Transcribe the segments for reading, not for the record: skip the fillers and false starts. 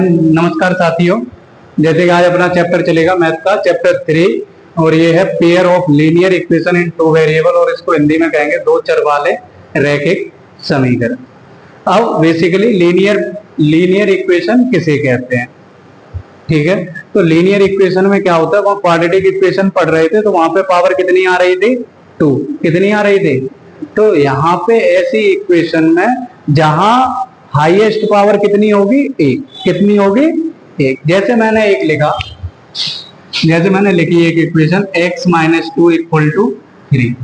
नमस्कार साथियों, जैसे कि आज अपना चैप्टर चलेगा मैथ का चैप्टर 3 और ये है pair of linear equation in two variable और इसको हिंदी में कहेंगे दो चर वाले रैखिक समीकरण। अब बेसिकली लीनियर इक्वेशन किसे कहते हैं, ठीक है। तो लीनियर इक्वेशन में क्या होता है, वहां क्वाड्रेटिक इक्वेशन पढ़ रहे थे तो वहां पे पावर कितनी आ रही थी, 2 कितनी आ रही थी। तो यहाँ पे ऐसी इक्वेशन में जहां हाईएस्ट पावर कितनी होगी, 1 कितनी होगी, 1। जैसे मैंने लिखी एक इक्वेशन x - 2 = 3।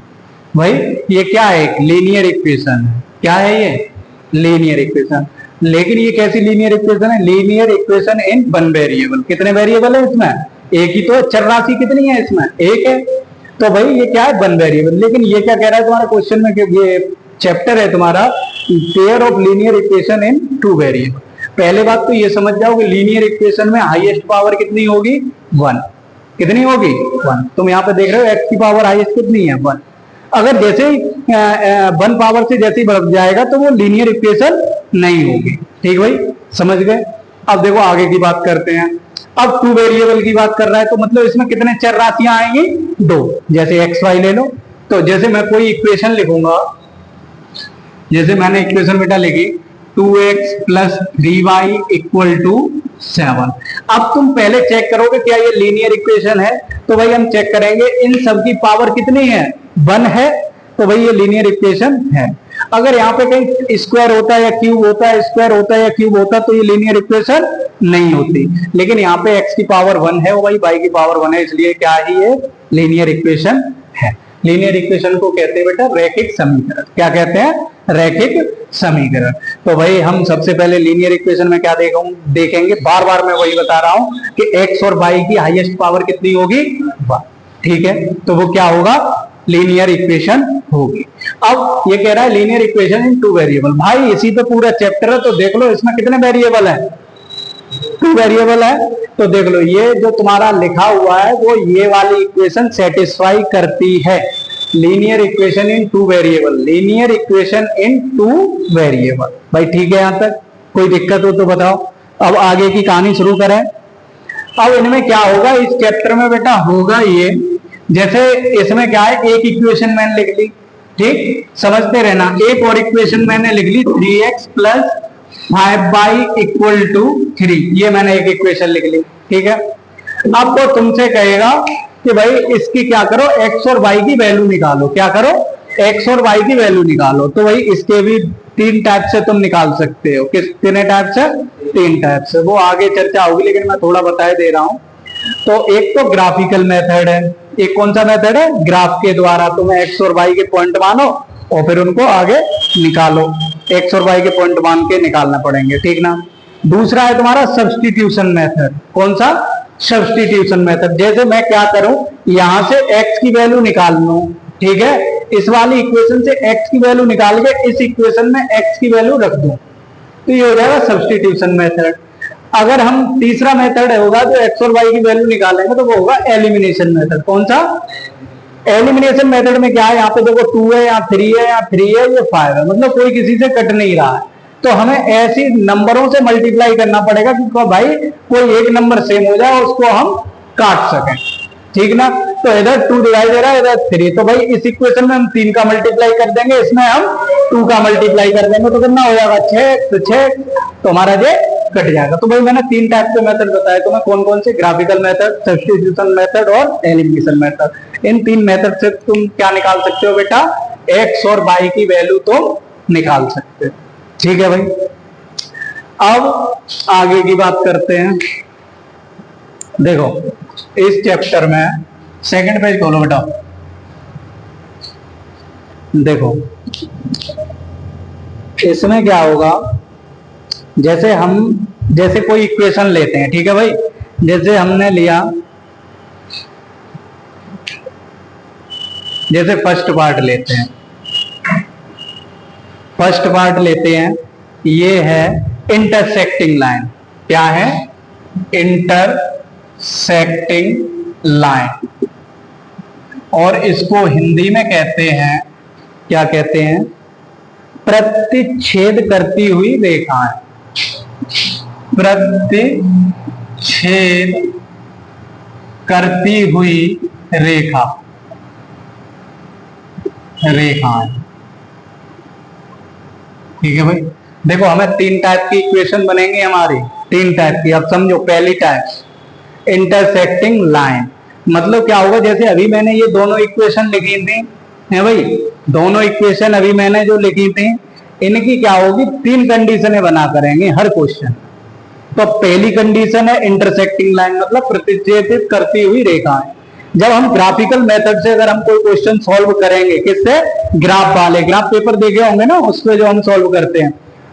भाई ये क्या है, एक लीनियर इक्वेशन है। क्या है ये, लीनियर इक्वेशन। लेकिन ये कैसी लीनियर इक्वेशन है, linear equation in one variable. कितने वेरिएबल है इसमें, एक ही तो चर राशि कितनी है इसमें, 1 है। तो भाई ये क्या है, वन वेरिएबल। लेकिन ये क्या कह रहा है तुम्हारा क्वेश्चन में, ये चैप्टर है तुम्हारा pair of linear equation in two variable. पहले बात तो ये समझ जाओ कि लीनियर इक्वेशन में हाईएस्ट पावर कितनी होगी, 1। कितनी होगी, 1। तुम यहाँ पे देख रहे हो x की पावर हाईएस्ट कितनी है, 1। अगर जैसे ही 1 पावर से जैसे ही बढ़ जाएगा तो वो लीनियर इक्वेशन नहीं होगी। ठीक भाई, समझ गए। अब देखो आगे की बात करते हैं। अब टू वेरिएबल की बात कर रहा है तो मतलब इसमें कितने चर राशियां आएंगी, 2। जैसे एक्स वाई ले लो, तो जैसे मैं कोई इक्वेशन लिखूंगा, जैसे मैंने इक्वेशन बेटा लिखी 2x + 3y = 7। अब तुम पहले चेक करोगे क्या ये लीनियर इक्वेशन है, तो भाई हम चेक करेंगे इन सब की पावर कितनी है, 1 है, तो भाई ये लीनियर इक्वेशन है। अगर यहाँ पे कहीं स्क्वायर होता है या क्यूब होता है, स्क्वायर होता है या क्यूब होता तो ये लीनियर इक्वेशन नहीं होती। लेकिन यहाँ पे x की पावर 1 है और भाई y की पावर 1 है, इसलिए क्या ही ये लीनियर इक्वेशन है। लीनियर इक्वेशन को कहते हैं बेटा रैखिक समीकरण। क्या कहते हैं, रैखिक समीकरण। तो भाई हम सबसे पहले लीनियर इक्वेशन में क्या देखेंगे, बार बार मैं वही बता रहा हूं कि x और y की हाईएस्ट पावर कितनी होगी, 1। ठीक है, तो वो क्या होगा, लीनियर इक्वेशन होगी। अब ये कह रहा है linear equation in two variable. भाई इसी पे पूरा चैप्टर है, तो देख लो इसमें कितने वेरिएबल है, 2 वेरिएबल है। तो देख लो ये जो तुम्हारा लिखा हुआ है वो ये वाली इक्वेशन सेटिस्फाई करती है। Linear equation in two variable, linear equation in two variable. भाई ठीक है, यहां तक कोई दिक्कत हो तो बताओ। अब आगे की कहानी शुरू करें। अब इनमें क्या होगा, इस चैप्टर में बेटा होगा ये, जैसे इसमें क्या है, एक इक्वेशन मैंने लिख ली, ठीक, समझते रहना। एक और इक्वेशन मैंने लिख ली 3x + 5y = 3। ये मैंने एक इक्वेशन लिख ली, ठीक है। अब वो तुमसे कहेगा कि भाई इसकी क्या करो, x और y की वैल्यू निकालो। क्या करो, x और y की वैल्यू निकालो। तो भाई इसके भी 3 टाइप से तुम निकाल सकते हो। कितने टाइप से, 3 टाइप से। वो आगे चर्चा होगी लेकिन मैं थोड़ा बता दे रहा हूं। तो एक तो ग्राफिकल मेथड है, एक कौन सा मेथड है, ग्राफ के द्वारा तुम x और y के पॉइंट मानो और फिर उनको आगे निकालो। x और y के पॉइंट मान के निकालना पड़ेंगे, ठीक ना। दूसरा है तुम्हारा सब्स्टिट्यूशन मेथड। कौन सा, सब्स्टिट्यूशन मेथड। जैसे मैं क्या करूं, यहां से x की वैल्यू निकाल लूं, ठीक है, इस वाली इक्वेशन से x की वैल्यू निकाल के इस इक्वेशन में x की वैल्यू रख दूं, तो ये हो जाएगा सब्स्टिट्यूशन मेथड। अगर हम तीसरा मेथड होगा जो x और y की वैल्यू निकालेंगे तो वो होगा एलिमिनेशन मेथड। कौन सा, एलिमिनेशन मेथड में क्या है, यहाँ पे देखो 2 है, यहाँ 3 है, यहाँ 3 है, ये 5 है, मतलब कोई किसी से कट नहीं रहा है। तो हमें ऐसी नंबरों से मल्टीप्लाई करना पड़ेगा कि भाई कोई एक नंबर सेम हो जाए और उसको हम काट सकें, ठीक ना। तो इधर 2 डिवाइड हो रहा है, इधर 3, तो भाई इस इक्वेशन में हम 3 का मल्टीप्लाई कर देंगे, इसमें हम 2 का मल्टीप्लाई कर देंगे, तो कितना हो जाएगा, 6। तो 6 तो हमारा ये कट जाएगा। तो भाई मैंने 3 टाइप के मेथड बताए तुम्हें, कौन कौन से, ग्राफिकल मेथड, सब्स्टिट्यूशन मेथड और एलिमिनेशन मेथड। इन 3 मेथड से तुम क्या निकाल सकते हो बेटा, x और y की वैल्यू तो निकाल सकते हो, ठीक है भाई। अब आगे की बात करते हैं। देखो इस चैप्टर में सेकंड पेज खोलो बेटा। देखो इसमें क्या होगा, जैसे कोई इक्वेशन लेते हैं, ठीक है भाई। जैसे हमने लिया, जैसे फर्स्ट पार्ट लेते हैं, फर्स्ट पार्ट लेते हैं, ये है इंटरसेक्टिंग लाइन। क्या है, इंटरसेक्टिंग लाइन, और इसको हिंदी में कहते हैं, क्या कहते हैं, प्रतिच्छेद करती हुई रेखाएं। प्रतिच्छेद करती हुई रेखा रेखाएं। ठीक है भाई, देखो हमें तीन टाइप की इक्वेशन बनेंगे हमारी, तीन टाइप की। अब समझो, पहली टाइप इंटरसेक्टिंग लाइन, मतलब क्या होगा, जैसे अभी मैंने ये दोनों इक्वेशन लिखी थी है भाई, दोनों इक्वेशन अभी मैंने जो लिखी थी, इनकी क्या होगी, तीन कंडीशनें बना करेंगे हर क्वेश्चन। तो पहली कंडीशन है इंटरसेक्टिंग लाइन, मतलब प्रतिच्छेदित करती हुई रेखाएं। जब हम ग्राफिकल मेथड से अगर हम कोई क्वेश्चन सॉल्व करेंगे, किससे, ग्राफ वाले, ग्राफ पेपर देखे होंगे ना, उस पे जो हम सॉल्व करते हैं,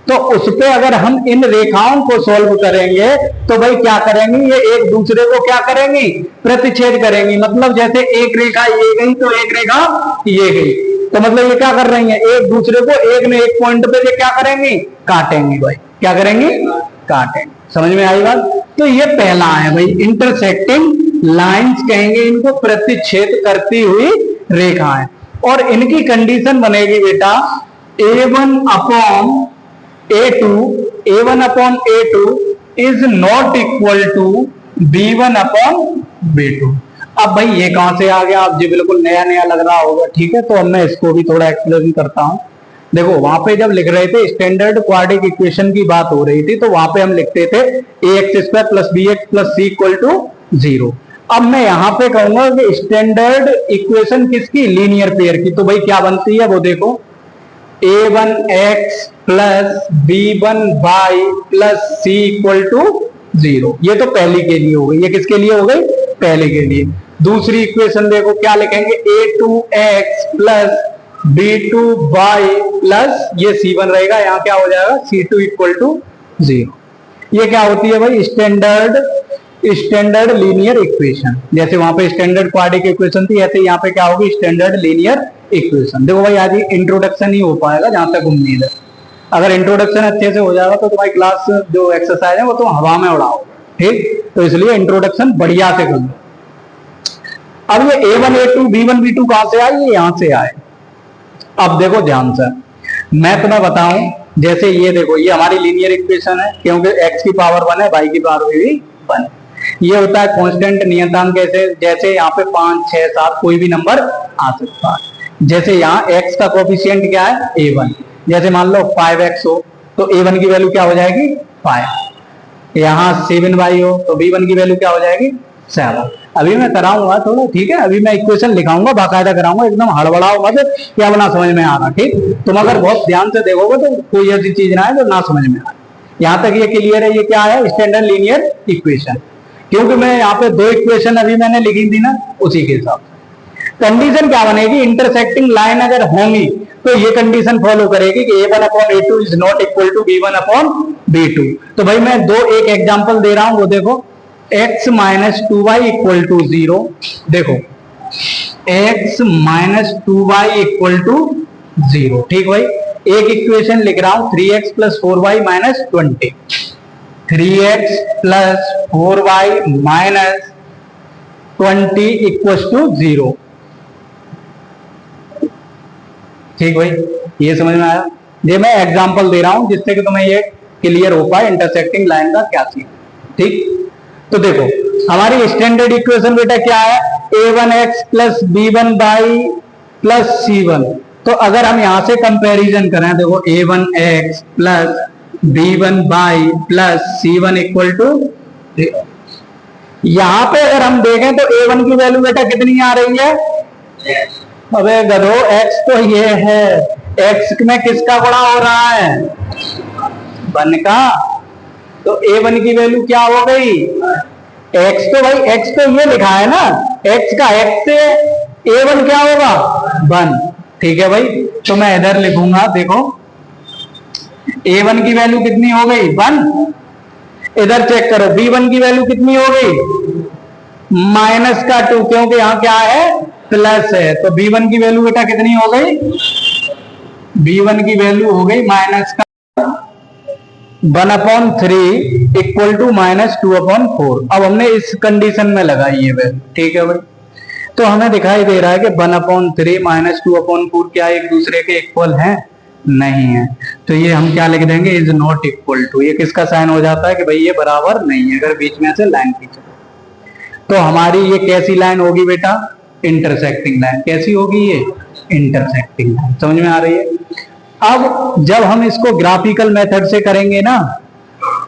तो उस पे अगर हम इन रेखाओं को सॉल्व करेंगे तो भाई क्या करेंगे, ये एक दूसरे को क्या करेंगी, प्रतिच्छेद करेंगी। मतलब जैसे एक रेखा ये गई तो एक रेखा ये गई, तो मतलब ये क्या कर रही है, एक दूसरे को एक न एक पॉइंट पे ये क्या करेंगी, काटेंगी। भाई क्या करेंगी, काटेंगे। समझ में आई बात। तो ये पहला है भाई, इंटरसेक्टिंग लाइंस कहेंगे इनको, प्रतिच्छेद करती हुई रेखाएं। और इनकी कंडीशन बनेगी बेटा A1 upon A2, A1 upon A2 is not equal to B1 upon B2। अब भाई ये कहां से आ गया, आप जी बिल्कुल नया नया लग रहा होगा, ठीक है, तो अब मैं इसको भी थोड़ा एक्सप्लेन करता हूं। देखो वहां पे जब लिख रहे थे स्टैंडर्ड क्वाड्रेटिक इक्वेशन की बात हो रही थी, तो वहां पे हम लिखते थे ax² plus bx plus c equal to 0। अब मैं यहां पे कहूंगा कि स्टैंडर्ड इक्वेशन किसकी, लीनियर पेयर की। तो भाई क्या बनती है वो देखो, a1x plus b1y plus c equal to 0। ये तो पहली के लिए हो गई, ये किसके लिए हो गई, पहले के लिए। दूसरी इक्वेशन देखो क्या लिखेंगे, a2x प्लस b2y प्लस ये c1 रहेगा, यहां क्या हो जाएगा, c2 इक्वल टू 0। ये क्या होती है भाई, स्टैंडर्ड लीनियर इक्वेशन। जैसे वहां पे स्टैंडर्ड क्वाड्रेटिक इक्वेशन थी, ऐसे यहाँ पे क्या होगी, स्टैंडर्ड लीनियर इक्वेशन। देखो भाई आज इंट्रोडक्शन ही हो पाएगा जहां तक उम्मीद है। अगर इंट्रोडक्शन अच्छे से हो जाएगा तो तुम्हारी क्लास जो एक्सरसाइज है वो तुम हवा में उड़ाओ, ठीक। तो इसलिए इंट्रोडक्शन बढ़िया से कर लो। अब ये A1 A2 B1 B2 कहां से आए, ये यहां से आए। अब देखो ध्यान से मैं तुम्हें बताऊं, जैसे ये देखो ये हमारी लीनियर इक्वेशन है, क्योंकि x की पावर 1 है, y की पावर भी 1 है। ये होता है कांस्टेंट नियतांक, कैसे, जैसे यहाँ पे 5 6 7 कोई भी नंबर आ सकता है। जैसे यहाँ x का कोफिशिएंट क्या है, A1। जैसे मान लो 5x हो तो A1 की वैल्यू क्या हो जाएगी, 5। यहाँ 7y हो तो B1 की वैल्यू क्या हो जाएगी, 7। अभी मैं कराऊंगा थोड़ा, ठीक है, अभी मैं इक्वेशन लिखाऊंगा, बाकायदा कराऊंगा, एकदम हड़बड़ाओ मत, क्या बना समझ में आ रहा, ठीक। तुम अगर बहुत ध्यान से देखोगे तो कोई ऐसी चीज ना है जो ना समझ में आए। यहाँ तक ये क्लियर है, ये क्या है, स्टैंडर्ड लीनियर इक्वेशन। क्योंकि मैं यहाँ पे दो इक्वेशन अभी मैंने लिखी थी ना, उसी के हिसाब से कंडीशन क्या बनेगी, इंटरसेक्टिंग लाइन अगर होंगी तो ये कंडीशन फॉलो करेगी कि A1 upon A2 is not equal to B1 upon B2। तो भाई मैं एक एग्जांपल दे रहा हूं, वो देखो x minus 2y equal to 0। देखो x minus 2y equal to 0, ठीक भाई। एक इक्वेशन लिख रहा हूं 3x plus 4y minus 20, 3x plus 4y minus 20 equal to 0, ठीक भाई। ये समझ में आया, ये मैं एग्जांपल दे रहा हूं जिससे कि तुम्हें ये क्लियर हो पाए इंटरसेक्टिंग लाइन का क्या सीन, ठीक। तो देखो हमारी स्टैंडर्ड इक्वेशन बेटा क्या है, a1x plus b1y plus c1। तो अगर हम यहां से कंपैरिजन करें, देखो a1x plus b1y plus c1 equal to, यहां पे अगर हम देखें तो a1 की वैल्यू बेटा कितनी आ रही है, अबे गधो x तो ये है, x में किसका गुणा हो रहा है, 1 का। तो a1 की वैल्यू क्या हो गई, x तो भाई x तो ये लिखा है ना, x का x से a1 क्या होगा, 1, ठीक है भाई। तो मैं इधर लिखूंगा, देखो a1 की वैल्यू कितनी हो गई, 1। इधर चेक करो b1 की वैल्यू कितनी हो गई, माइनस का 2, क्योंकि यहां क्या है, प्लस है। तो b1 की वैल्यू बेटा कितनी हो गई, b1 की वैल्यू हो गई माइनस का 1/3 इक्वल टू माइनस 2/4। अब हमने इस कंडीशन में लगाई है वैल्यू, ठीक है भाई। तो हमें दिखाई दे रहा है कि 1/3 माइनस 2/4 क्या एक दूसरे के इक्वल हैं, नहीं है, तो ये हम क्या लिख देंगे, इज नॉट इक्वल टू। ये किसका साइन हो जाता है कि भाई ये बराबर नहीं है, अगर बीच में से लाइन खींचे। तो हमारी ये कैसी लाइन होगी बेटा, इंटरसेक्टिंग लाइन। कैसी होगी ये, इंटरसेक्टिंग लाइन। समझ में आ रही है। अब जब हम इसको ग्राफिकल मेथड से करेंगे ना,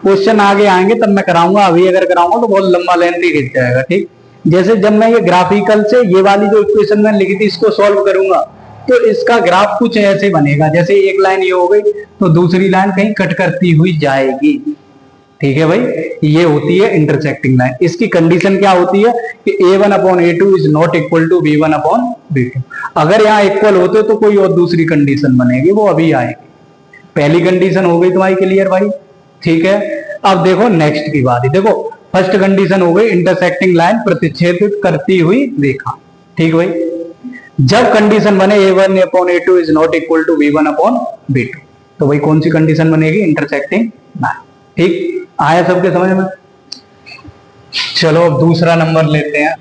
क्वेश्चन आगे आएंगे तब मैं कराऊंगा, अभी अगर कराऊंगा तो बहुत लंबा लेंथी खिंच जाएगा। ठीक, जैसे जब मैं ये ग्राफिकल से ये वाली जो इक्वेशन मैंने लिखी थी इसको सॉल्व करूंगा, तो इसका ग्राफ कुछ ऐसे बनेगा, जैसे एक लाइन ये हो गई तो दूसरी लाइन कहीं कट करती हुई जाएगी। ठीक है भाई, ये होती है इंटरसेक्टिंग लाइन। इसकी कंडीशन क्या होती है कि a1 upon a2 is not equal to b1 upon b2। अगर यहाँ इक्वल होते तो कोई और दूसरी कंडीशन बनेगी, वो अभी आएगी। पहली कंडीशन हो गई तुम्हारी क्लियर भाई। ठीक है, अब देखो नेक्स्ट की बात। देखो फर्स्ट कंडीशन हो गई इंटरसेक्टिंग लाइन, प्रतिच्छेदित करती हुई रेखा। ठीक भाई, जब कंडीशन बने a1 upon a2 is not equal to b1 upon b2, तो भाई कौन सी कंडीशन बनेगी, इंटरसेक्टिंग लाइन। ठीक, आया सबके समझ में। चलो अब दूसरा नंबर लेते हैं।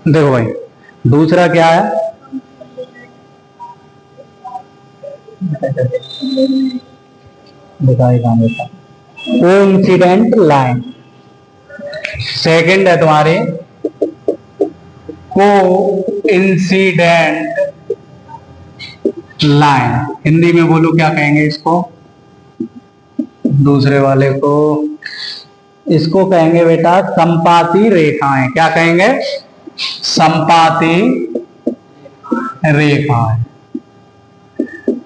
देखो भाई दूसरा क्या है, दिखाएगा बेटा, कोइंसिडेंट लाइन। सेकंड है तुम्हारे कोइंसिडेंट लाइन। हिंदी में बोलो क्या कहेंगे इसको, दूसरे वाले को, इसको कहेंगे बेटा संपाती रेखाएं। क्या कहेंगे, संपाती रेखाएं।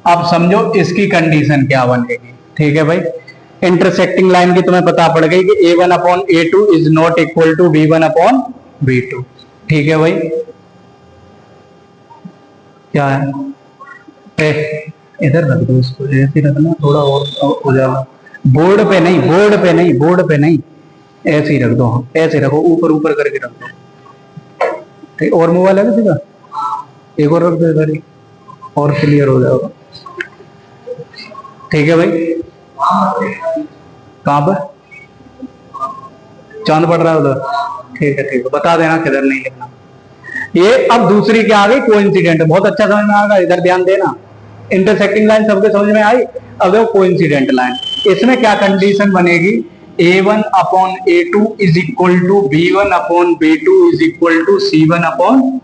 अब समझो इसकी कंडीशन क्या बनेगी। ठीक है भाई, इंटरसेक्टिंग लाइन की तुम्हें पता पड़ गई कि a1 upon a2 is not equal to b1 upon b2। ठीक है भाई, क्या है, इधर रख दो इसको, ऐसे रखना, थोड़ा और हो जाएगा। बोर्ड पे नहीं, बोर्ड पे नहीं, बोर्ड पे नहीं, ऐसे ही रख दो, ऐसे रखो, ऊपर ऊपर करके रख दो। ठीक, और मोबाइल है किसी का, एक और रख दो इधर ही, और क्लियर हो जाएगा। ठीक है भाई, कहां पर चांद पड़ रहा है उधर, ठीक है ठीक है, बता देना किधर नहीं लिखना। ये अब दूसरी क्या आ गई, कोइंसिडेंट। बहुत अच्छा समझ में आएगा, इधर ध्यान देना। इंटरसेक्टिंग लाइन सबके समझ में आई। अब देखो कोइंसिडेंट लाइन, इसमें क्या कंडीशन बनेगी, a1 upon a2 is equal to b1 upon b2 is equal to c1 upon.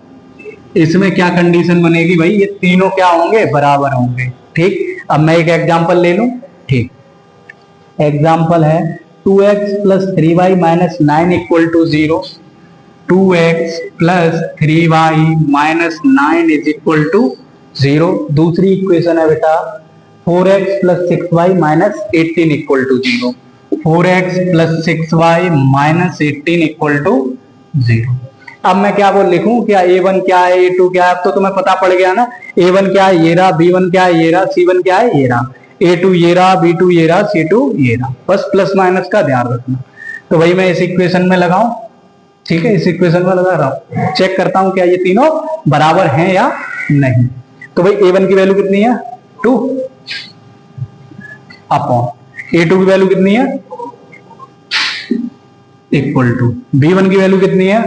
इसमें क्या कंडीशन बनेगी भाई, ये तीनों क्या होंगे, बराबर होंगे। ठीक, अब मैं एक एग्जांपल ले लूं। ठीक, एग्जांपल है 2x plus 3y minus 9 equal to 0। 2x plus 3y minus 9 is equal to 0। दूसरी इक्वेशन है बेटा 4x plus 6y minus 18 equal to 0। 4x plus 6y minus 18 equal to 0। अब मैं क्या बोल लिखूं, क्या a1 क्या है, a2 क्या है, अब तो तुम्हें पता पड़ गया ना। a1 क्या है ये रहा, b1 क्या है ये रहा, c1 क्या है ये रहा, a2 ये रहा, b2 ये रहा, c2 ये रहा। बस प्लस माइनस का ध्यान रखना। तो भाई मैं इस इक्वेशन में लगाऊं। ठीक है, इस इक्वेशन में लगा रहा हूं, चेक करता हूं क्या ये तीनों बराबर हैं या नहीं। तो भाई a1 की वैल्यू कितनी है, 2 अपॉन a2 की वैल्यू कितनी है, इक्वल टू b1 की वैल्यू कितनी है,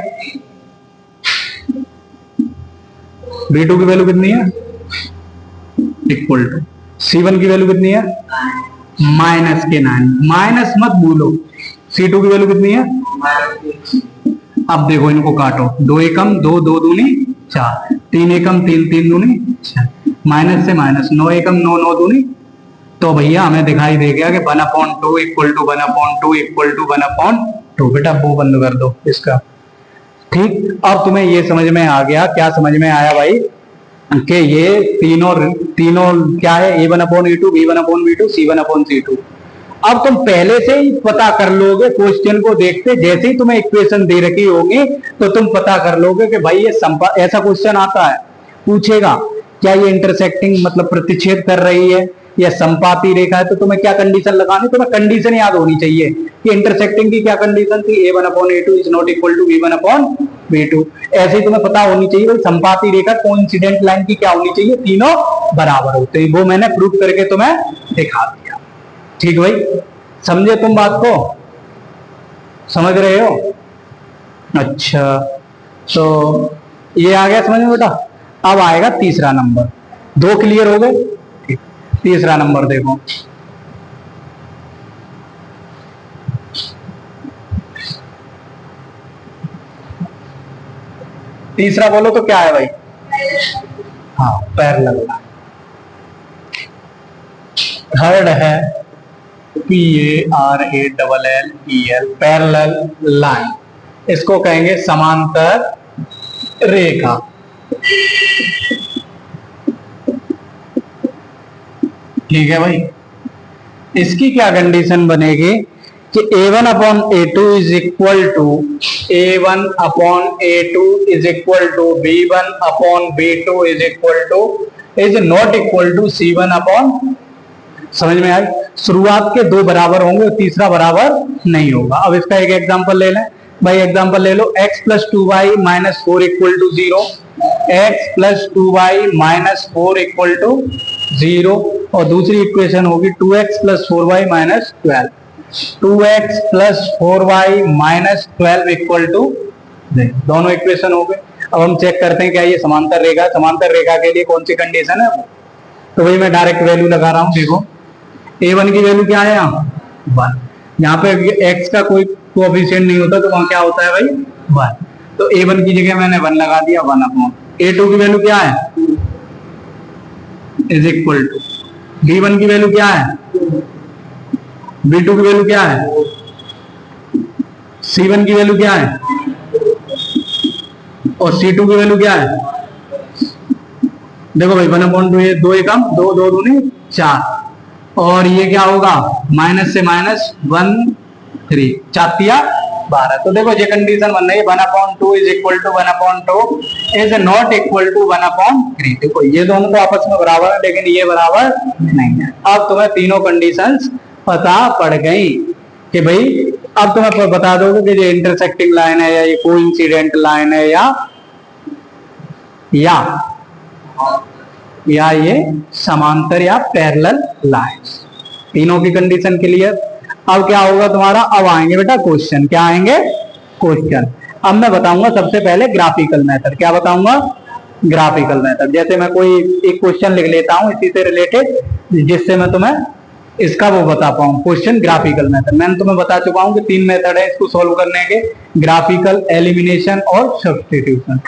b2 की वैल्यू कितनी है, इक्वल टू c1 की वैल्यू कितनी है, माइनस के 9। माइनस मत भूलो। c2 की वैल्यू कितनी है, अब देखो इनको काटो, 2 एकम 2, 2 दूनी 4, 3 एकम 3, 3 दूनी 6, माइनस से माइनस, 9 एकम 9, 9 दूनी। तो भैया हमें दिखाई दे गया कि 1/2 इक्वल टू 1/2 इक्वल टू 1/2। बेटा वो बंद कर दो इसका। ठीक, अब तुम्हें ये समझ में आ गया, क्या समझ में आया भाई, कि ये तीनों क्या है, a1 upon a2, b1 upon b2, c1 upon c2। अब तुम पहले से ही पता कर लोगे, क्वेश्चन को देखते जैसे ही तुम्हें इक्वेशन दे रखी होगी तो तुम पता कर लोगे कि भाई ये ऐसा क्वेश्चन आता है, पूछेगा क्या ये इंटरसेक्टिंग मतलब प्रतिच्छेद कर रही है या संपाती रेखा है, तो तुम्हें क्या कंडीशन लगानी, तुम्हें कंडीशन याद होनी चाहिए कि इंटरसेक्टिंग की क्या कंडीशन थी, a1 upon a2 is not equal to b1 upon V2। ऐसे ही तुम्हें पता होनी चाहिए भाई संपाती रेखा कोइंसिडेंट लाइन की क्या होनी चाहिए, तीनों बराबर होते हैं। वो मैंने प्रूव करके तुम्हें दिखा दिया। ठीक भाई, समझे तुम बात को, समझ रहे हो? अच्छा, तो ये आ गया समझ में बेटा। अब आएगा तीसरा नंबर। दो क्लियर हो गए, ठीक। तीसरा नंबर देखो, तीसरा बोलो तो क्या है भाई? हाँ, पैरेलल लाइन। थर्ड है PARALLEL, पैरेलल लाइन। इसको कहेंगे समांतर रेखा। ठीक है भाई, इसकी क्या कंडीशन बनेगी कि A1 upon A2 is equal to A1 upon A2 is equal to B1 upon B2 is equal to is not equal to C1 upon. समझ में आई? शुरुआत के दो बराबर होंगे, तीसरा बराबर नहीं होगा। अब इसका एक एग्जांपल ले लें भाई। एग्जांपल ले लो, x plus 2y minus 4 equal to 0, x plus 2y minus 4 equal to 0। और दूसरी इक्वेशन होगी 2x plus 4y minus 12, 2x plus 4y minus 12 equal to, दोनों इक्वेशन हो गए। अब हम चेक करते हैं क्या ये समांतर रेखा। समांतर रेखा के लिए कौन सी कंडीशन है? तो भाई मैं डायरेक्ट वैल्यू लगा रहा हूं। देखो A1 की वैल्यू क्या है यहाँ? 1। यहाँ पे x का कोई कोएफिशिएंट नहीं होता तो वहां क्या होता है भाई? 1। तो A1 की जगह मैंने 1 लगा दिया, 1 अपॉन। A2 की वैल्यू क्या है? Is equal to. B1 की वैल्यू क्या है? B2 की वैल्यू क्या है? C1 की वैल्यू क्या है? और C2 की वैल्यू क्या है? देखो भाई 1/2, ये 2 एकम 2, 2 दूनी 4। और ये क्या होगा? माइनस से माइनस 1 3, 4 12। तो देखो ये कंडीशन बन रही है 1/2 is equal to 1/2 is not equal to 1/3। देखो ये दोनों तो आपस में बराबर है, लेकिन ये बराबर नहीं है। अब तुम्हें तीनों कंडीशंस पता पड़ गई कि भाई, अब तुम्हें बता दोगे कि ये इंटरसेक्टिंग लाइन है या ये कोइंसिडेंट लाइन है या ये समांतर या पैरेलल लाइन। तीनों की कंडीशन क्लियर। अब क्या होगा तुम्हारा? अब आएंगे बेटा क्वेश्चन। क्या आएंगे? क्वेश्चन। अब मैं बताऊंगा सबसे पहले ग्राफिकल मेथड। क्या बताऊंगा? Graphical method. जैसे मैं कोई एक क्वेश्चन लिख लेता हूं इसी से रिलेटेड, जिससे मैं तुम्हें इसका वो बता पाऊं। क्वेश्चन ग्राफिकल मेथड मैंने तुम्हें बता चुका हूं कि 3 मेथड है इसको सॉल्व करने के, ग्राफिकल, एलिमिनेशन और सब्स्टिट्यूशन।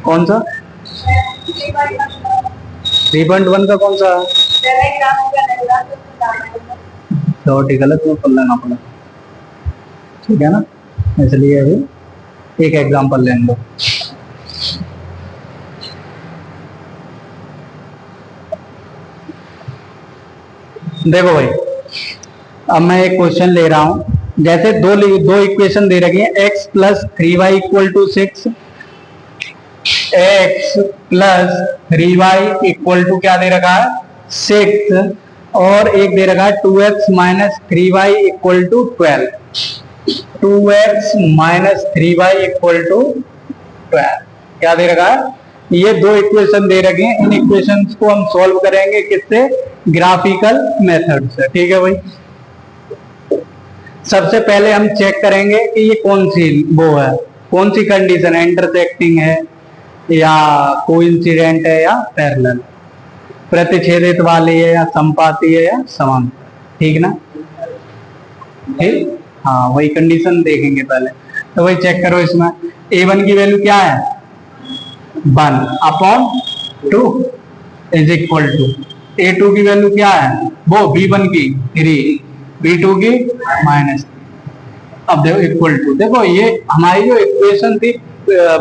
कौन सा? 3.1 का कौन सा? छोटी गलत में पढ़ लेना पड़ा, ठीक है ना? इसलिए अभी एक एग्जांपल लेने दो। देखो भाई, अब मैं एक क्वेश्चन ले रहा हूं। जैसे दो इक्वेशन दे रखी है, x plus 3y equal to 6, x plus 3y equal to क्या दे रखा है? 6। और एक दे रखा है 2x minus 3y equal to 12, 2x minus 3y equal to 12। क्या दे रखा है? ये दो इक्वेशन दे रखे हैं। इन इक्वेशंस को हम सॉल्व करेंगे किससे? ग्राफिकल मेथड से। ठीक है भाई, सबसे पहले हम चेक करेंगे कि ये कौन सी वो है, कौन सी कंडीशन है, इंटरसेक्टिंग है या कोइंसिडेंट है या पैरेलल, प्रतिच्छेदित वाली है या संपाती है या समांतर। ठीक ना? ठीक, हाँ वही कंडीशन देखेंगे पहले। तो वही चेक करो। इसमें A1 की वैल्यू क्या है? 1/2 इज इक्वल टू A2 की वैल्यू क्या है? वो B1 की 3, B2 की -। अब देखो इक्वल टू, देखो ये हमारी जो इक्वेशन थी,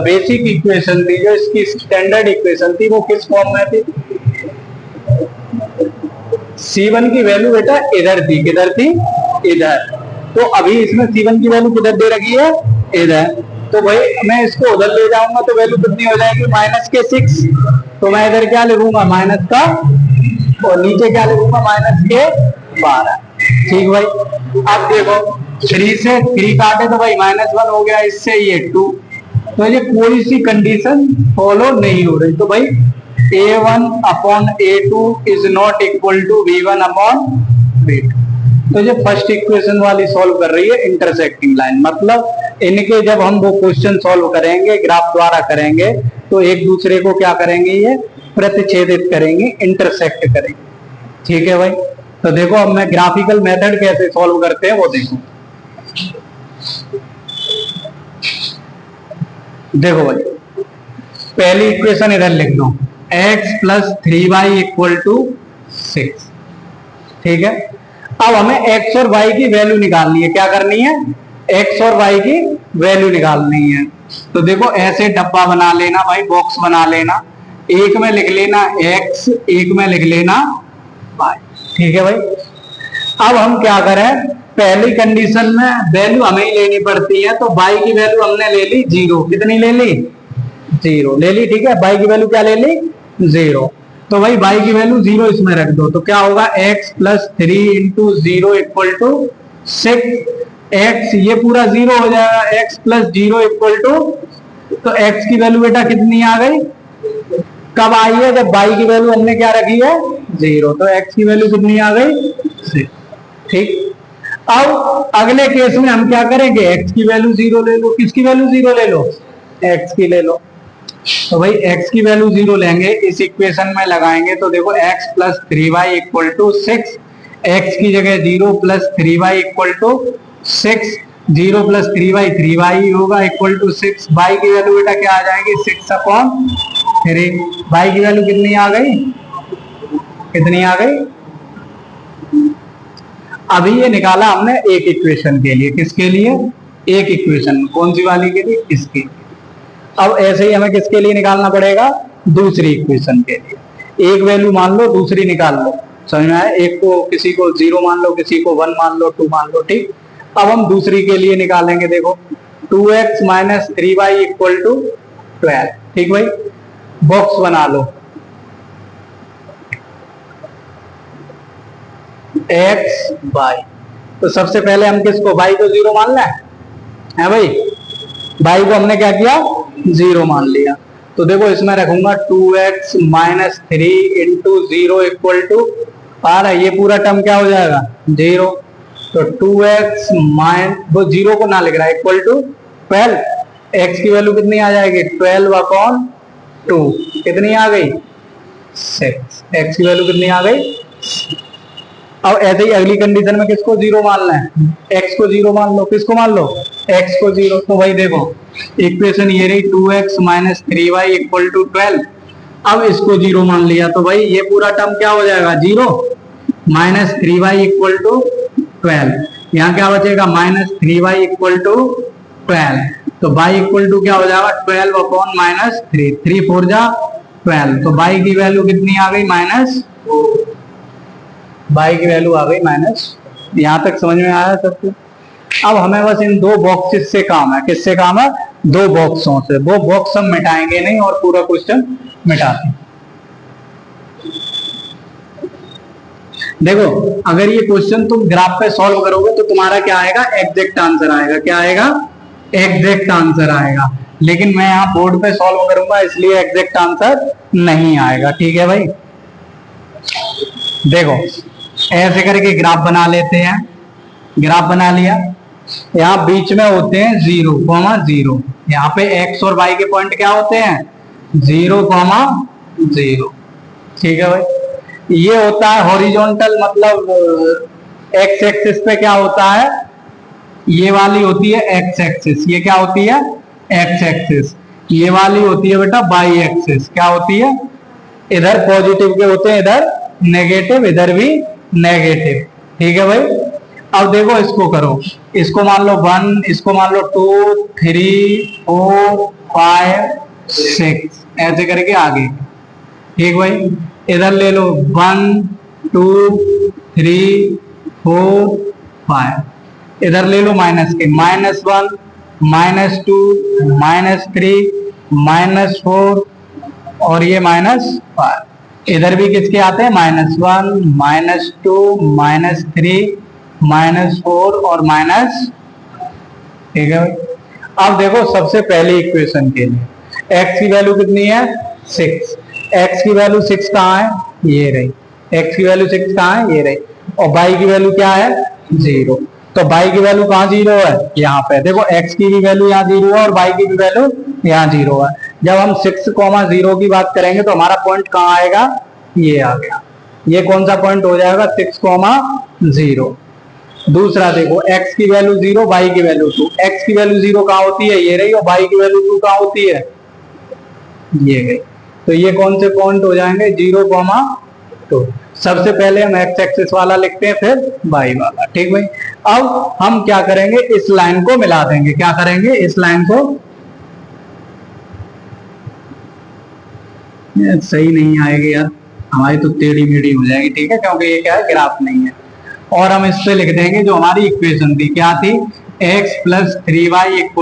बेसिक इक्वेशन थी, जो इसकी स्टैंडर्ड इक्वेशन थी, वो किस फॉर्म में थी? C1 की वैल्यू बेटा इधर थी। किधर थी? इधर। तो अभी इसमें C1 की वैल्यू किधर दे रखी है? इधर। तो भाई मैं इसको उधर ले जाऊंगा तो वैल्यू कितनी हो जाएगी? -6। तो मैं इधर क्या लिखूंगा? माइनस का, और नीचे क्या लिखूंगा? -के 12। ठीक भाई, अब देखो 3 से 3 काटे तो भाई -1 हो गया, इससे ये 2। तो ये कोई सी कंडीशन फॉलो नहीं हो रही, तो भाई A1/A2 is not equal to V1/V2। तो ये फर्स्ट इक्वेशन वाली सॉल्व कर रही है इंटरसेक्टिंग लाइन, मतलब इनके जब हम वो क्वेश्चन सॉल्व करेंगे ग्राफ द्वारा करेंगे तो एक दूसरे को क्या करेंगे, ये प्रतिच्छेदित करेंगे, इंटरसेक्ट करेंगे। ठीक है भाई, तो देखो अब मैं ग्राफिकल मेथड कैसे सॉल्व करते हैं वो देखो। देखो भाई, पहली इक्वेशन इधर लिख दो, x + 3y = 6। ठीक है, अब हमें x और y की वैल्यू निकालनी है। क्या करनी है, x और y की वैल्यू निकालनी है। तो देखो ऐसे डब्बा बना लेना भाई, बॉक्स बना लेना, एक में लिख लेना x, एक में लिख लेना y। ठीक है भाई, अब हम क्या करें, पहली कंडीशन में वैल्यू हमें ही लेनी पड़ती है, तो y की वैल्यू हमने ले ली 0। कितनी ले ली, 0 ले ली। ठीक है, y की वैल्यू क्या ले ली, 0। तो भाई y की वैल्यू 0 इसमें रख दो, तो क्या होगा, x + 3 × 0 = 6। x ये पूरा 0 हो जाएगा, x + 0 = तो x की वैल्यू बेटा कितनी आ गई, कब आई है, जब y की वैल्यू हमने क्या रखी है, 0। तो x की वैल्यू कितनी आ गई, 6। ठीक, अब अगले केस में हम क्या करेंगे, x की वैल्यू 0 ले लो। किसकी वैल्यू 0 ले लो, x की ले लो। तो भाई x की वैल्यू 0 लेंगे, इस इक्वेशन में लगाएंगे, तो देखो x + 3y = 6। x की जगह 0 + 3y = 6, 0 + 3y 3y होगा = 6। y की वैल्यू बेटा क्या आ जाएगी, 6/3। y की वैल्यू कितनी आ गई, कितनी आ गई, अभी ये निकाला हमने एक इक्वेशन के लिए। किसके लिए, एक इक्वेशन, कौन सी वाली के लिए, इसकी। अब ऐसे ही हमें किसके लिए निकालना पड़ेगा, दूसरी इक्वेशन के लिए। एक वैल्यू मान लो, दूसरी निकाल लो, समझ में आया। एक को, किसी को 0 मान लो, किसी को 1 मान लो, 2 मान लो। ठीक, अब हम दूसरी के लिए निकालेंगे। देखो 2x - 3y = 12। ठीक भाई, बॉक्स बना लो, x y। तो सबसे पहले हम किसको, y को 0 मान लें, है भाई। y को हमने क्या किया, 0 मान लिया। तो देखो इसमें रखूंगा 2x - 3 × 0 = ये पूरा टर्म क्या हो जाएगा, 0। तो 2x वो 0 को ना लिख रहा है, = 12। x की वैल्यू कितनी आ जाएगी, 12/2। कितनी आ गई, 6। x की वैल्यू कितनी आ गई। अब ऐसे ही अगली कंडीशन में किसको 0 मानना है, x को 0 मान लो। किसको मान लो, x को 0। तो भाई देखो इक्वेशन ये रही, 2x - 3y = 12। अब इसको 0 मान लिया, तो भाई ये पूरा टर्म क्या हो जाएगा, 0 - 3y = 12। यहाँ क्या बचेगा, -3y = 12। तो y = क्या हो जाएगा, 12/-3। 3 4 जा 12। तो y की वैल्यू कितनी आ गई, y की वैल्यू आ गई -। यहां तक समझ में आया सबको। अब हमें बस इन दो बॉक्सेस से काम है। किससे काम है, दो बॉक्सों से। वो बॉक्स हम मिटाएंगे नहीं और पूरा क्वेश्चन मिटाते हैं। देखो अगर ये क्वेश्चन तुम ग्राफ पे सॉल्व करोगे तो तुम्हारा क्या आएगा, एग्जैक्ट आंसर आएगा। क्या आएगा, एग्जैक्ट आंसर आएगा। लेकिन मैं यहाँ बोर्ड पे सॉल्व करूंगा इसलिए एग्जैक्ट आंसर नहीं आएगा। ठीक है भाई, देखो ऐसे करके ग्राफ बना लेते हैं। ग्राफ बना लिया, यहाँ बीच में होते हैं 0, 0। यहाँ पे x और y के पॉइंट क्या होते हैं, 0, 0। ठीक है भाई, ये होता है हॉरिजॉन्टल, मतलब x एक्सिस पे क्या होता है, ये वाली होती है x एक्सिस। ये क्या होती है, x एक्सिस। ये वाली होती है बेटा y एक्सिस। क्या होती है, इधर पॉजिटिव के होते हैं, इधर नेगेटिव, इधर भी नेगेटिव। ठीक है भाई, अब देखो इसको करो, इसको मान लो 1, इसको मान लो 2, 3, 4, 5, 6, ऐसे करके आगे। ठीक भाई, इधर ले लो 1, 2, 3, 4, 5। इधर ले लो माइनस के, -1, -2, -3, -4 और ये -5। इधर भी किसके आते हैं, -1, -2, -3, -4 और माइनस, ठीक है भाई। अब देखो सबसे पहले इक्वेशन के लिए x की वैल्यू कितनी है, 6। x की वैल्यू 6 कहाँ है, ये रही। x की वैल्यू 6 कहाँ है, ये रही। और y की वैल्यू क्या है, 0। तो y की वैल्यू कहाँ 0 है, यहाँ पे देखो। x की भी वैल्यू यहाँ 0 है और y की भी वैल्यू यहाँ 0 है। जब हम 6,0 की बात करेंगे तो हमारा पॉइंट कहाँ आएगा, ये आ गया। ये कौन सा पॉइंट हो जाएगा, 6,0। दूसरा देखो x की वैल्यू 0, y की वैल्यू 2। x की वैल्यू 0 कहाँ होती है, ये रही। और y की वैल्यू 2 कहाँ होती है, ये गई। तो ये कौन से पॉइंट हो जाएंगे, 0,2। सबसे पहले हम x एक्सिस वाला लिखते हैं, फिर y वाला, ठीक भाई। अब हम क्या करेंगे, इस लाइन को मिला देंगे। क्या करेंगे, इस लाइन को, सही नहीं आएगी यार हमारी, तो टेढ़ी मेढ़ी हो जाएगी, ठीक है, क्योंकि ये क्या है, ग्राफ नहीं है। और हम इस पे लिख देंगे जो हमारी इक्वेशन थी, क्या थी, x + 3y =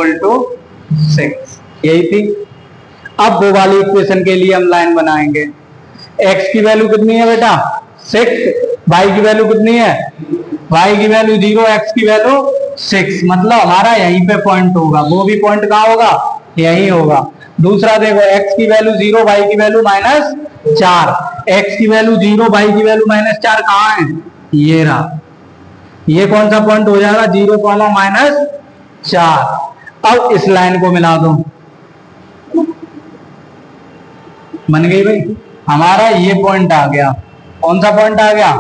6, यही थी। अब वो वाली इक्वेशन के लिए हम लाइन बनाएंगे। x की वैल्यू कितनी है बेटा, 6। y की वैल्यू कितनी है, y की वैल्यू 0, x की वैल्यू 6। मतलब हमारा यहीं पे पॉइंट होगा। वो भी पॉइंट कहाँ होगा, यहीं होगा। दूसरा देखो, x की वैल्यू 0, y की वैल्यू -4। x की वैल्यू 0, y की वैल्यू -4 कहाँ है, ये रहा। ये कौन सा पॉइंट हो जाएगा, 0, -4। अब इस लाइन को मिला दो, बन गई भाई हमारा ये पॉइंट आ गया। कौन सा पॉइंट आ गया,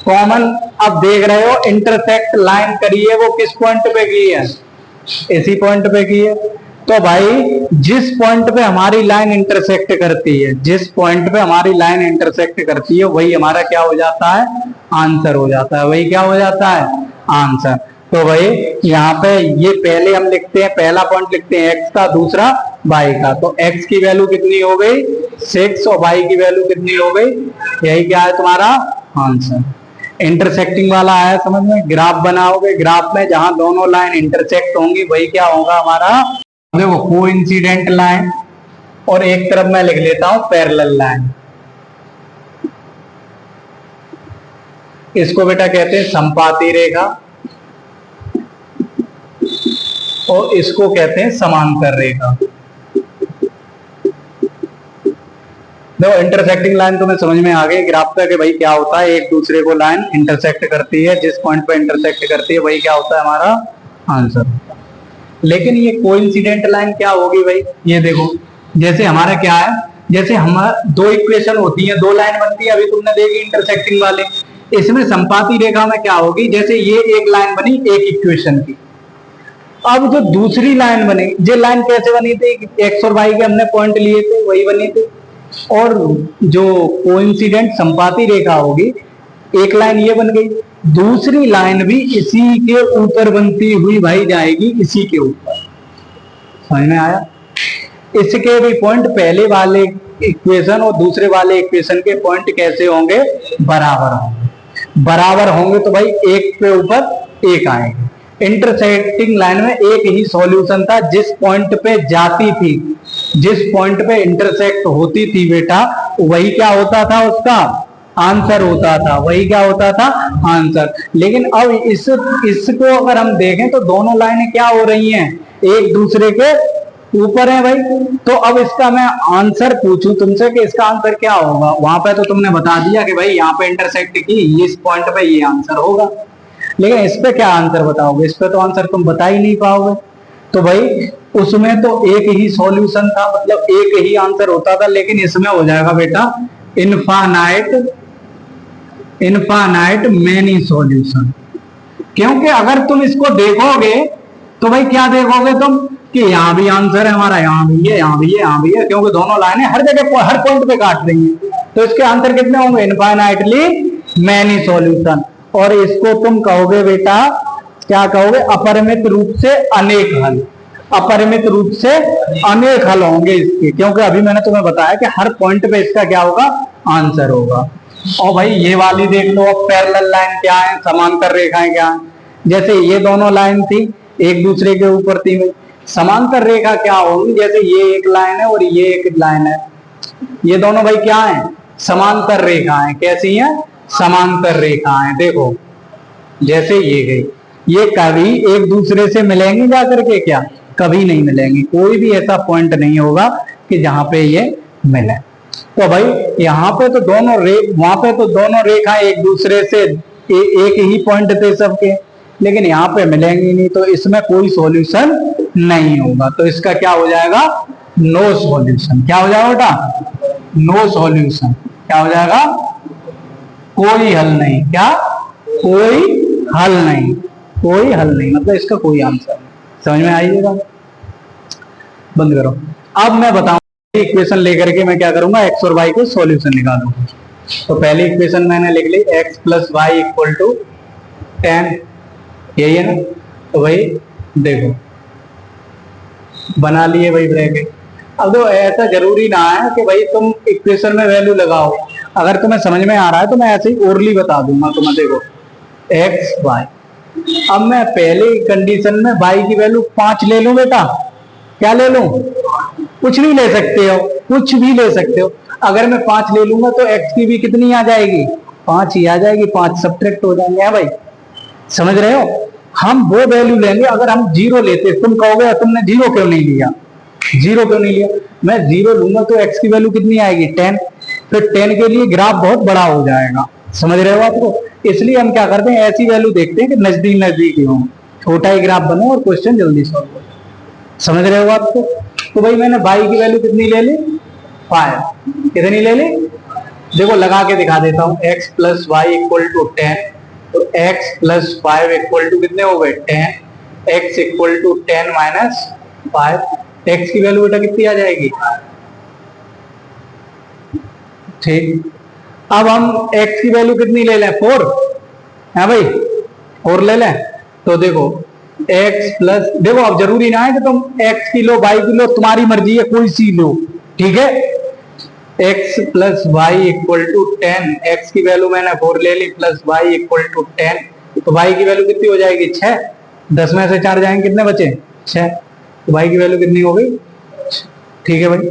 कॉमन। अब देख रहे हो इंटरसेक्ट लाइन करिए, वो किस पॉइंट पे की है, इसी पॉइंट पे की है। तो भाई जिस पॉइंट पे हमारी लाइन इंटरसेक्ट करती है, जिस पॉइंट पे हमारी लाइन इंटरसेक्ट करती है, वही हमारा क्या हो जाता है, आंसर हो जाता है। वही क्या हो जाता है, आंसर। तो भाई यहाँ पे ये पहले हम लिखते हैं, पहला पॉइंट लिखते हैं x का, दूसरा y का। तो x की वैल्यू कितनी हो गई, 6, और y की वैल्यू कितनी हो गई, यही क्या है तुम्हारा आंसर। इंटरसेक्टिंग वाला आया समझ में। ग्राफ बनाओगे, ग्राफ में जहां दोनों लाइन इंटरसेक्ट होंगी वही क्या होगा हमारा, देखो, कोइंसिडेंट लाइन। और एक तरफ मैं लिख लेता हूं पैरेलल लाइन। इसको बेटा कहते हैं संपाती रेखा, और इसको कहते हैं समांतर रेखा। देखो इंटरसेक्टिंग लाइन तुम्हें समझ में आ गई ग्राफ पे कि भाई क्या होता है, एक दूसरे को लाइन इंटरसेक्ट करती है, जिस पॉइंट पे इंटरसेक्ट करती है वही क्या होता है, हमारा आंसर। लेकिन ये कोइंसिडेंट लाइन क्या होगी भाई, ये देखो, जैसे हमारा क्या है, जैसे हमारा दो इक्वेशन होती है, दो लाइन बनती है, अभी तुमने देखी इंटरसेक्टिंग वाले। इसमें संपाती रेखा में क्या होगी, जैसे ये एक लाइन बनी एक इक्वेशन की, अब जो दूसरी लाइन बनी, ये लाइन कैसे बनी थी, एक्स और वाई के हमने पॉइंट लिए थे, वही बनी थी। और जो कोइंसिडेंट संपाती रेखा होगी, एक लाइन ये बन गई, दूसरी लाइन भी इसी के ऊपर बनती हुई भाई जाएगी, इसी के ऊपर। समझ में आया। इसके भी पॉइंट पहले वाले इक्वेशन और दूसरे वाले इक्वेशन के पॉइंट कैसे होंगे, बराबर होंगे। बराबर होंगे तो भाई एक पे ऊपर एक आएंगे। इंटरसेक्टिंग लाइन में एक ही सॉल्यूशन था, जिस पॉइंट पे जाती थी, जिस पॉइंट पे इंटरसेक्ट होती थी बेटा, वही क्या होता था, उसका आंसर होता था, वही क्या होता था, आंसर। लेकिन अब इसको अगर हम देखें तो दोनों लाइनें क्या हो रही हैं, एक दूसरे के ऊपर है भाई। तो अब इसका मैं आंसर पूछूं तुमसे कि इसका आंसर क्या होगा, वहां पे तो तुमने बता दिया कि भाई यहाँ पे इंटरसेक्ट की, इस पॉइंट पे ये आंसर होगा। लेकिन इस पे क्या आंसर बताओगे, इस पे तो आंसर तुम बता ही नहीं पाओगे। तो भाई उसमें तो एक ही सॉल्यूशन था, मतलब एक ही आंसर होता था, लेकिन इसमें हो जाएगा बेटा इनफाइनाइट मेनी सॉल्यूशन। क्योंकि अगर तुम इसको देखोगे तो भाई क्या देखोगे तुम, कि यहाँ भी आंसर है हमारा, यहाँ भी है, यहाँ भी है, यहाँ भी है, क्योंकि दोनों लाइनें हर जगह हर पॉइंट पे काट रही हैं। तो इसके आंसर कितने होंगे, इनफाइनाइटली मैनी सॉल्यूशन। और इसको तुम कहोगे बेटा, क्या कहोगे, अपरिमित रूप से अनेक हल। अपरिमित रूप से अनेक हल होंगे इसके, क्योंकि अभी मैंने तुम्हें बताया कि हर पॉइंट पे इसका क्या होगा, आंसर होगा। और भाई ये वाली देख लो, अब पैरेलल लाइन क्या है, समांतर रेखाएं क्या है। जैसे ये दोनों लाइन थी, एक दूसरे के ऊपर थी भाई। समांतर रेखा क्या होगी, जैसे ये एक लाइन है और ये एक लाइन है, ये दोनों भाई क्या है, समांतर रेखाएं। कैसी हैं? समांतर रेखाएं। देखो जैसे ये गई, ये कभी एक दूसरे से मिलेंगी जाकर के? क्या कभी नहीं मिलेंगी। कोई भी ऐसा पॉइंट नहीं होगा कि जहां पे ये मिले। तो भाई यहाँ पे तो दोनों वहां पे तो दोनों रेखाएं एक दूसरे से एक ही पॉइंट थे सबके, लेकिन यहाँ पे मिलेंगी नहीं, तो इसमें कोई सॉल्यूशन नहीं होगा। तो इसका क्या हो जाएगा? No solution. क्या हो जाएगा बेटा? No solution. क्या हो जाएगा? कोई हल नहीं। क्या? कोई हल नहीं। कोई हल नहीं मतलब इसका कोई आंसर नहीं। समझ में आइएगा? बंद करो। अब मैं बताऊंगा इक्वेशन लेकर के मैं क्या करूंगा, एक्स और वाई के सॉल्यूशन निकालूंगा। तो पहली इक्वेशन मैंने लिख ली, x plus Y equal to 10, यही है ना? तो भाई देखो बना लिए भाई ब्रैकेट। अब तो ऐसा जरूरी ना है कि भाई तुम इक्वेशन में वैल्यू लगाओ, अगर तुम्हें समझ में आ रहा है तो मैं ऐसे ही ओरली बता दूंगा तुम्हें। देखो एक्स वाई, अब मैं पहले कंडीशन में वाई की वैल्यू 5 ले लूं बेटा। क्या ले लूं? कुछ भी ले सकते हो, कुछ भी ले सकते हो। अगर मैं 5 ले लूंगा तो एक्स की भी कितनी आ जाएगी? 5 ही आ जाएगी। 5 सब्ट्रैक्ट हो जाएंगे। है भाई? समझ रहे हो? हम वो वैल्यू लेंगे। अगर हम 0 लेते, तुम कहोगे तुमने 0 क्यों नहीं लिया? 0 क्यों नहीं लिया? मैं 0 लूंगा तो एक्स की वैल्यू कितनी आएगी? 10। फिर 10 के लिए ग्राफ बहुत बड़ा हो जाएगा। समझ रहे हो आपको? इसलिए हम क्या करते हैं, ऐसी वैल्यू देखते हैं कि नजदीक नजदीक ही हो, छोटा ही ग्राफ बने और क्वेश्चन जल्दी सॉल्व हो। समझ रहे हो आपको? तो भाई मैंने वाई की वैल्यू कितनी ले ली? 5। कितनी ले ली? देखो लगा के दिखा देता हूं, x plus Y equal to 10। तो x प्लस 5 इक्वल टू कितने हो गए? 10। x equal to 10 minus 5। x की वैल्यू बेटा कितनी आ जाएगी? ठीक। अब हम x की वैल्यू कितनी ले लें? 4 है भाई? 4 ले लें। तो देखो x प्लस, देखो अब जरूरी ना है कि तुम x की लो y की लो, तुम्हारी मर्जी है कोई सी लो। ठीक है? x plus Y equal to 10, x की वैल्यू मैंने 4 ले ली, प्लस y इक्वल टू 10। तो y की वैल्यू कितनी हो जाएगी? 6। 10 में से 4 जाएंगे, कितने बचे? 6। तो y की वैल्यू कितनी हो गई? ठीक है भाई।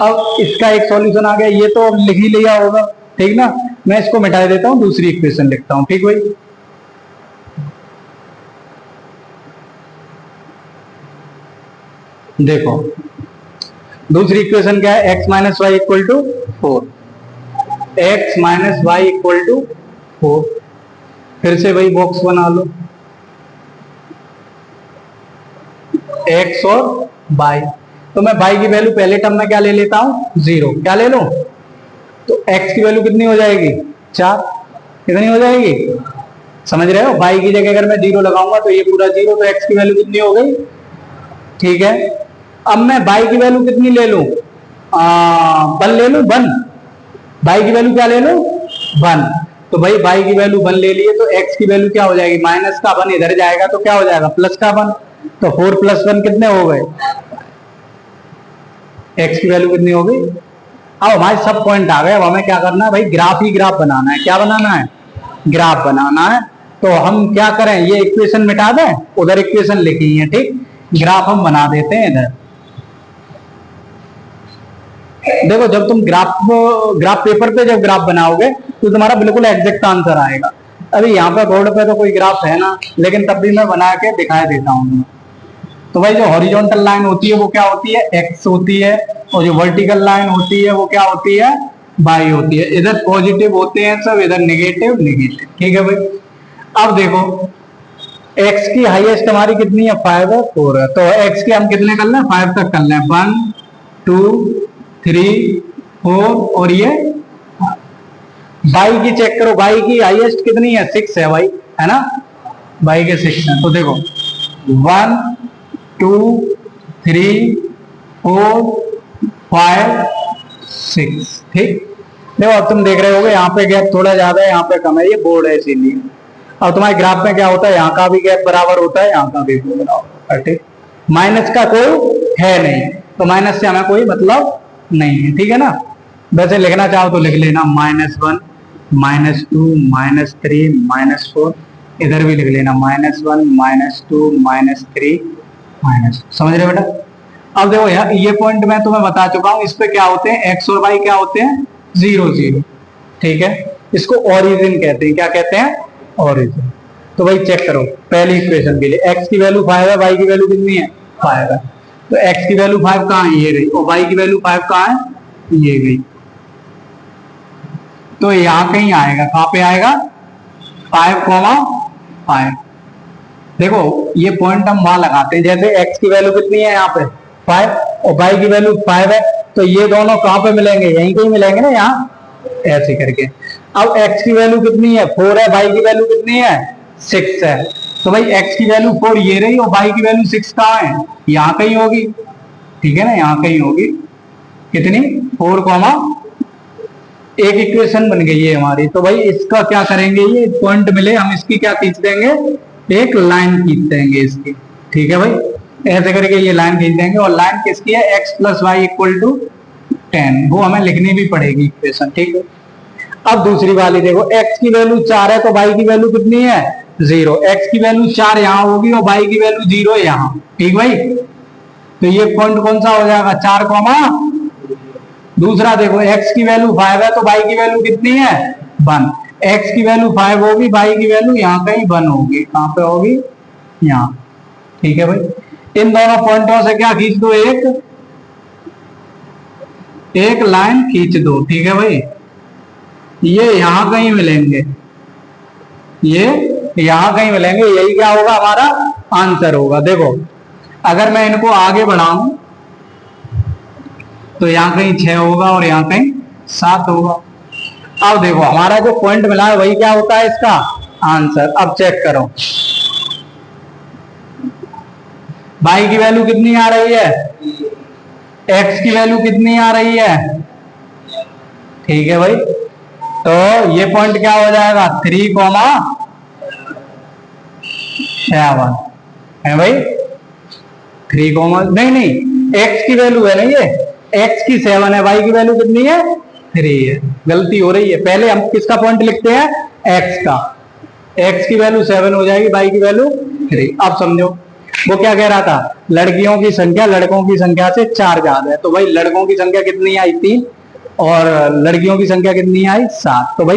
अब इसका एक सॉल्यूशन आ गया, ये तो अब लिख ही लिया होगा। ठीक ना? मैं इसको मिटा देता हूं, दूसरी इक्वेशन लिखता हूं। ठीक भाई? देखो दूसरी इक्वेशन क्या है? x minus Y equal to 4। X minus Y equal to 4। फिर से वही बॉक्स बना लो, x और y। तो मैं y की वैल्यू पहले टर्म में क्या ले लेता हूं? 0। क्या ले लूं? तो x की वैल्यू कितनी हो जाएगी? 4। कितनी हो जाएगी? समझ रहे हो? y की जगह अगर मैं 0 लगाऊंगा तो ये पूरा 0, तो x की वैल्यू कितनी हो गई? ठीक है। अब मैं y की वैल्यू कितनी ले लूं? 1 ले लूं। 1 y की वैल्यू क्या ले लूं? 1। तो भाई y की वैल्यू 1 ले लिए, तो x की वैल्यू क्या हो जाएगी? माइनस का 1 इधर जाएगा तो क्या हो जाएगा? प्लस का 1। तो 4 प्लस 1 कितने हो गए? x की वैल्यू कितनी हो गई? अब हमारे सब पॉइंट आ गए। अब हमें क्या करना है भाई? ग्राफ ही ग्राफ बनाना है। क्या बनाना है? ग्राफ बनाना है। तो हम क्या करें, ये इक्वेशन मिटा दें, उधर इक्वेशन लिखी है। ठीक, ग्राफ हम बना देते हैं इधर। देखो जब तुम ग्राफ पेपर पे जब ग्राफ बनाओगे तो तुम्हारा बिल्कुल एग्जैक्ट आंसर आएगा। अभी यहाँ पे बोर्ड पे तो कोई ग्राफ है ना, लेकिन तब भी मैं बना के दिखाई देता हूँ। तो भाई जो हॉरिजॉन्टल लाइन होती है वो क्या होती है? एक्स होती है, और जो वर्टिकल लाइन होती है वो क्या होती है? वाई होती है। इधर पॉजिटिव होते हैं सब, इधर नेगेटिव नेगेटिव। ठीक है भाई। अब देखो x की हाईएस्ट हमारी कितनी है? 5 है, 4 है। तो x के हम कितने कर लें? 5 तक कर लें। 1 2 3 4, और ये y की चेक करो, y की हाईएस्ट कितनी है? 6 है भाई, है ना? y के 6 है। तो देखो 1 2 3 4 5 6। ठीक। देखो अब तुम देख रहे होगे यहाँ पे गैप थोड़ा ज्यादा है, यहाँ पे कम है, ये बोर्ड है इसीलिए। अब तुम्हारे ग्राफ में क्या होता है? यहाँ का भी गैप बराबर होता है, यहाँ का भी बराबर होता है। ठीक, माइनस का कोई है नहीं, तो माइनस से हमें कोई मतलब नहीं है। ठीक है ना? वैसे लिखना चाहो तो लिख लेना, -1 -2 -3 -4। इधर भी लिख लेना -1 -2 -3 -4। समझ रहे बेटा? अब देखो ये पॉइंट मैं तुम्हें बता चुका हूं, इस पे क्या होते हैं? एक्स और वाई क्या होते हैं? 0 0। ठीक है, इसको ओरिजिन कहते हैं। क्या कहते हैं? ओरिजिन। तो भाई चेक करो पहली इक्वेशन के लिए x की वैल्यू 5 है, y की वैल्यू कितनी है? 5 है। तो x की वैल्यू 5 कहाँ है? ये रही। और y की वैल्यू 5 कहाँ है? ये गई। तो यहां कहीं आएगा। कहां पे आएगा? 5,5। देखो ये पॉइंट हम वहां लगाते हैं, जैसे x की वैल्यू कितनी है यहाँ पे? 5 और y की वैल्यू 5 है, तो ये दोनों कहां पे मिलेंगे? यहीं कहीं मिलेंगे ना, यहाँ ऐसे करके। अब x की वैल्यू कितनी है? 4 है। y की वैल्यू कितनी है? 6 है। तो भाई x की वैल्यू 4 ये रही और y की वैल्यू 6 कहाँ है? यहाँ कहीं होगी। ठीक है ना, यहाँ कहीं होगी। कितनी? 4, एक इक्वेशन बन गई है हमारी। तो भाई इसका क्या करेंगे? ये पॉइंट मिले, हम इसकी क्या खींच देंगे? एक लाइन खींच देंगे इसकी। ठीक है भाई, ऐसे करके ये लाइन खींच देंगे। और लाइन किसकी है? x plus Y equal to 10। वो हमें लिखनी भी पड़ेगी इक्वेशन। ठीक है, अब दूसरी वाली देखो, x की वैल्यू 4 है तो y की वैल्यू कितनी है? 0। x की वैल्यू 4 यहाँ होगी और y की वैल्यू 0 यहाँ। ठीक भाई, तो ये पॉइंट कौन सा हो जाएगा? 4, दूसरा देखो x की वैल्यू 5 है तो y की वैल्यू कितनी है? 1। x की वैल्यू 5 होगी, y की वैल्यू यहाँ कहीं 1 होगी। कहां पे होगी? यहाँ। ठीक है भाई, इन दोनों पॉइंटों से क्या खींच दो? एक लाइन खींच दो। ठीक है भाई, ये यहां कहीं मिलेंगे, ये यहां कहीं मिलेंगे। यही क्या होगा? हमारा आंसर होगा। देखो अगर मैं इनको आगे बढ़ाऊं तो यहां कहीं 6 होगा और यहां कहीं 7 होगा। अब देखो हमारा जो पॉइंट मिला है वही क्या होता है? इसका आंसर। अब चेक करो, y की वैल्यू कितनी आ रही है? x की वैल्यू कितनी आ रही है? ठीक है भाई, तो ये पॉइंट क्या हो जाएगा? 3,7 है भाई। 3, नहीं x की वैल्यू है ना, ये x की 7 है, y की वैल्यू कितनी है? 3 है। गलती हो रही है, पहले हम किसका पॉइंट लिखते हैं? x का। x की वैल्यू 7 हो जाएगी, y की वैल्यू 3। अब समझो वो क्या कह रहा था? लड़कियों की संख्या लड़कों की संख्या से 4 ज्यादा है। तो भाई लड़कों की संख्या कितनी आई? 3 और लड़कियों की संख्या कितनी आई? 7। तो भाई